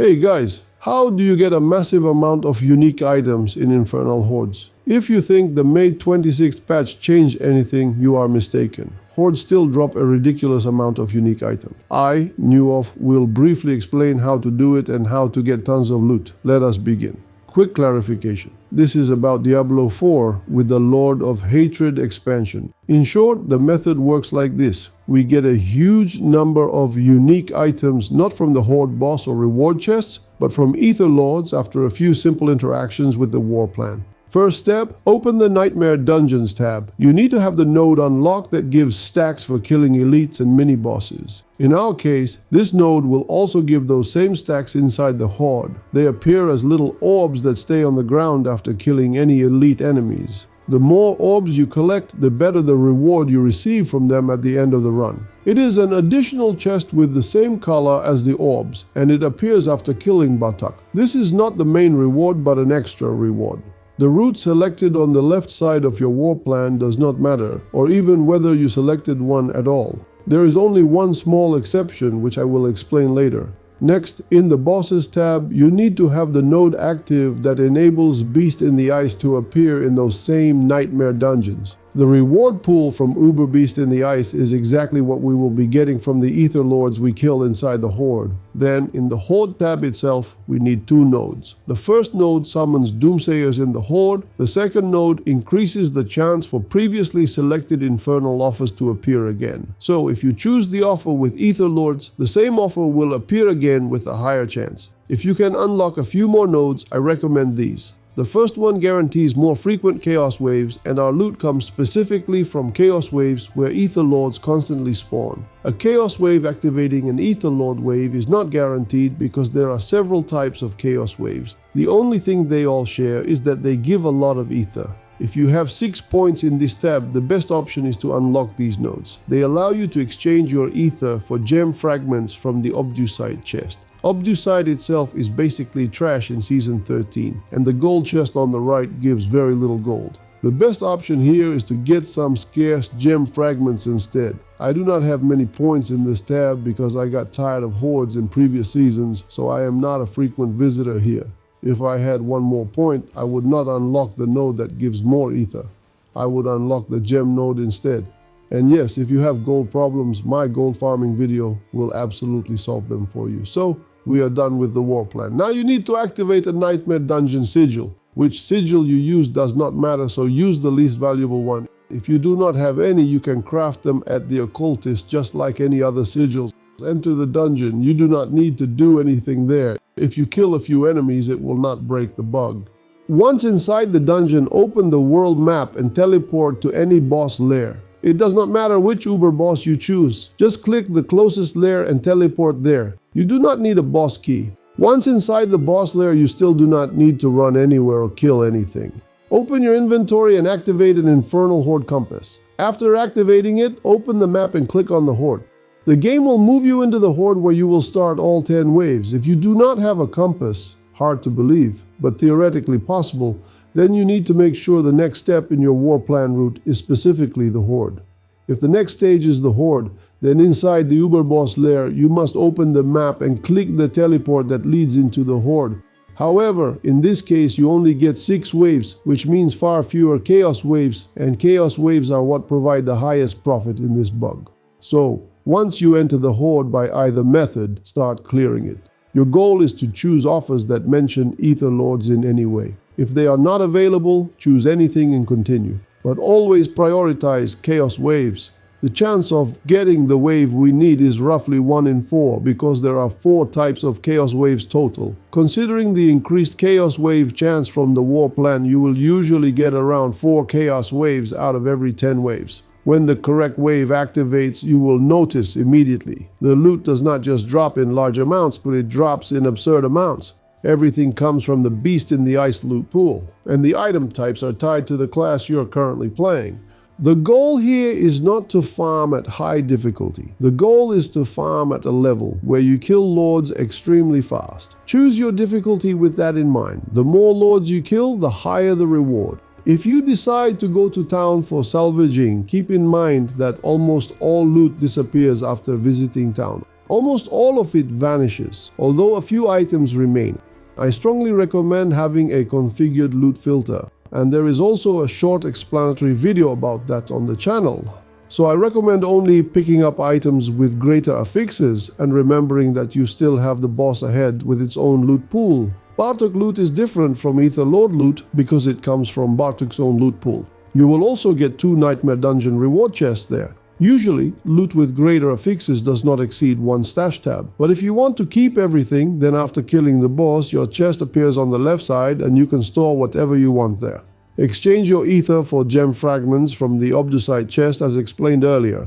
Hey guys, how do you get a massive amount of unique items in Infernal Hordes? If you think the May 26th patch changed anything, you are mistaken. Hordes still drop a ridiculous amount of unique items. I, Newoff, will briefly explain how to do it and how to get tons of loot. Let us begin. Quick clarification. This is about Diablo 4 with the Lord of Hatred expansion. In short, the method works like this. We get a huge number of unique items not from the Horde boss or reward chests, but from Aether Lords after a few simple interactions with the war plan. First step, open the Nightmare Dungeons tab. You need to have the node unlocked that gives stacks for killing elites and mini-bosses. In our case, this node will also give those same stacks inside the Horde. They appear as little orbs that stay on the ground after killing any elite enemies. The more orbs you collect, the better the reward you receive from them at the end of the run. It is an additional chest with the same color as the orbs, and it appears after killing Batak. This is not the main reward but an extra reward. The route selected on the left side of your war plan does not matter, or even whether you selected one at all. There is only one small exception, which I will explain later. Next, in the Bosses tab, you need to have the node active that enables Beast in the Ice to appear in those same Nightmare Dungeons. The reward pool from Uber Beast in the Ice is exactly what we will be getting from the Aether Lords we kill inside the Horde. Then, in the Horde tab itself, we need two nodes. The first node summons Doomsayers in the Horde. The second node increases the chance for previously selected Infernal offers to appear again. So, if you choose the offer with Aether Lords, the same offer will appear again with a higher chance. If you can unlock a few more nodes, I recommend these. The first one guarantees more frequent Chaos Waves, and our loot comes specifically from Chaos Waves where Aether Lords constantly spawn. A Chaos Wave activating an Aether Lord wave is not guaranteed because there are several types of Chaos Waves. The only thing they all share is that they give a lot of Ether. If you have 6 points in this tab, the best option is to unlock these nodes. They allow you to exchange your Ether for gem fragments from the Obducite chest. Obducite itself is basically trash in Season 13, and the gold chest on the right gives very little gold. The best option here is to get some scarce gem fragments instead. I do not have many points in this tab because I got tired of Hordes in previous seasons, so I am not a frequent visitor here. If I had one more point, I would not unlock the node that gives more Ether. I would unlock the gem node instead. And yes, if you have gold problems, my gold farming video will absolutely solve them for you. So, we are done with the war plan. Now you need to activate a Nightmare Dungeon sigil. Which sigil you use does not matter, so use the least valuable one. If you do not have any, you can craft them at the occultist just like any other sigils. Enter the dungeon. You do not need to do anything there. If you kill a few enemies, it will not break the bug. Once inside the dungeon, open the world map and teleport to any boss lair. It does not matter which Uber boss you choose. Just click the closest lair and teleport there. You do not need a boss key. Once inside the boss lair, you still do not need to run anywhere or kill anything. Open your inventory and activate an Infernal Horde Compass. After activating it, open the map and click on the Horde. The game will move you into the Horde where you will start all 10 waves. If you do not have a compass, hard to believe, but theoretically possible, then you need to make sure the next step in your war plan route is specifically the Horde. If the next stage is the Horde, then inside the Uber Boss lair, you must open the map and click the teleport that leads into the Horde. However, in this case, you only get 6 waves, which means far fewer Chaos Waves, and Chaos Waves are what provide the highest profit in this bug. So, once you enter the Horde by either method, start clearing it. Your goal is to choose offers that mention Aether Lords in any way. If they are not available, choose anything and continue. But always prioritize Chaos Waves. The chance of getting the wave we need is roughly 1 in 4 because there are 4 types of Chaos Waves total. Considering the increased Chaos Wave chance from the war plan, you will usually get around 4 Chaos Waves out of every 10 waves. When the correct wave activates, you will notice immediately. The loot does not just drop in large amounts, but it drops in absurd amounts. Everything comes from the Beast in the Ice loot pool, and the item types are tied to the class you are currently playing. The goal here is not to farm at high difficulty. The goal is to farm at a level where you kill lords extremely fast. Choose your difficulty with that in mind. The more lords you kill, the higher the reward. If you decide to go to town for salvaging, keep in mind that almost all loot disappears after visiting town. Almost all of it vanishes, although a few items remain. I strongly recommend having a configured loot filter, and there is also a short explanatory video about that on the channel. So I recommend only picking up items with greater affixes and remembering that you still have the boss ahead with its own loot pool. Bartok loot is different from Aether Lord loot because it comes from Bartok's own loot pool. You will also get 2 Nightmare Dungeon reward chests there. Usually, loot with greater affixes does not exceed 1 stash tab. But if you want to keep everything, then after killing the boss, your chest appears on the left side and you can store whatever you want there. Exchange your ether for gem fragments from the Obdusite chest as explained earlier.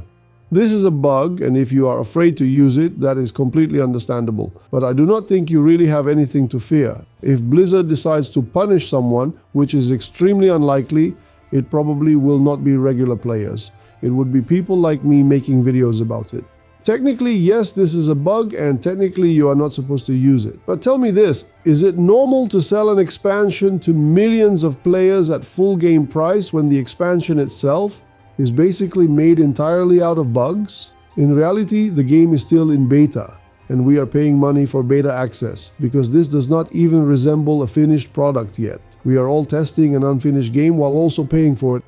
This is a bug, and if you are afraid to use it, that is completely understandable. But I do not think you really have anything to fear. If Blizzard decides to punish someone, which is extremely unlikely, it probably will not be regular players. It would be people like me making videos about it. Technically, yes, this is a bug, and technically you are not supposed to use it. But tell me this, is it normal to sell an expansion to millions of players at full game price when the expansion itself is basically made entirely out of bugs? In reality, the game is still in beta, and we are paying money for beta access, because this does not even resemble a finished product yet. We are all testing an unfinished game while also paying for it.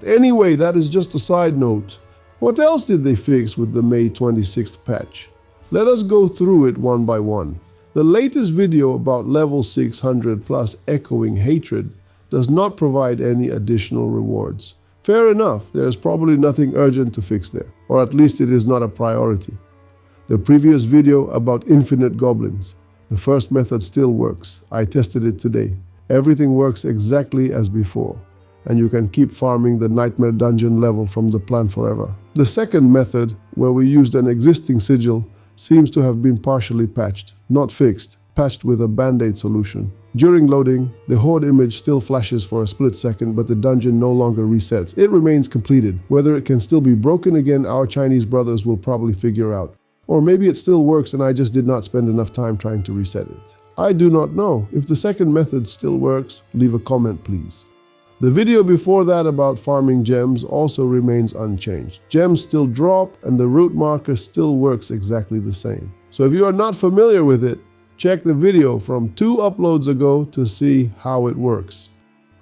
Anyway, that is just a side note. What else did they fix with the May 26th patch? Let us go through it one by one. The latest video about level 600 plus echoing hatred does not provide any additional rewards. Fair enough, there is probably nothing urgent to fix there, or at least it is not a priority. The previous video about infinite goblins. The first method still works. I tested it today. Everything works exactly as before, and you can keep farming the Nightmare Dungeon level from the plan forever. The second method, where we used an existing sigil, seems to have been partially patched, not fixed, patched with a band-aid solution. During loading, the Horde image still flashes for a split second, but the dungeon no longer resets. It remains completed. Whether it can still be broken again, our Chinese brothers will probably figure out. Or maybe it still works and I just did not spend enough time trying to reset it. I do not know. If the second method still works, leave a comment please. The video before that about farming gems also remains unchanged. Gems still drop and the route marker still works exactly the same. So if you are not familiar with it, check the video from 2 uploads ago to see how it works.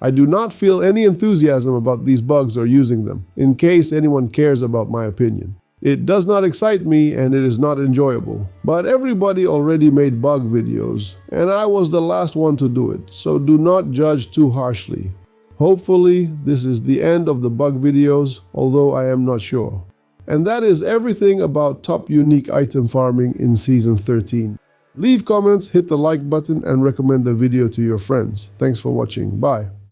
I do not feel any enthusiasm about these bugs or using them, in case anyone cares about my opinion. It does not excite me and it is not enjoyable. But everybody already made bug videos, and I was the last one to do it, so do not judge too harshly. Hopefully, this is the end of the bug videos, although I am not sure. And that is everything about top unique item farming in Season 13. Leave comments, hit the like button, and recommend the video to your friends. Thanks for watching. Bye.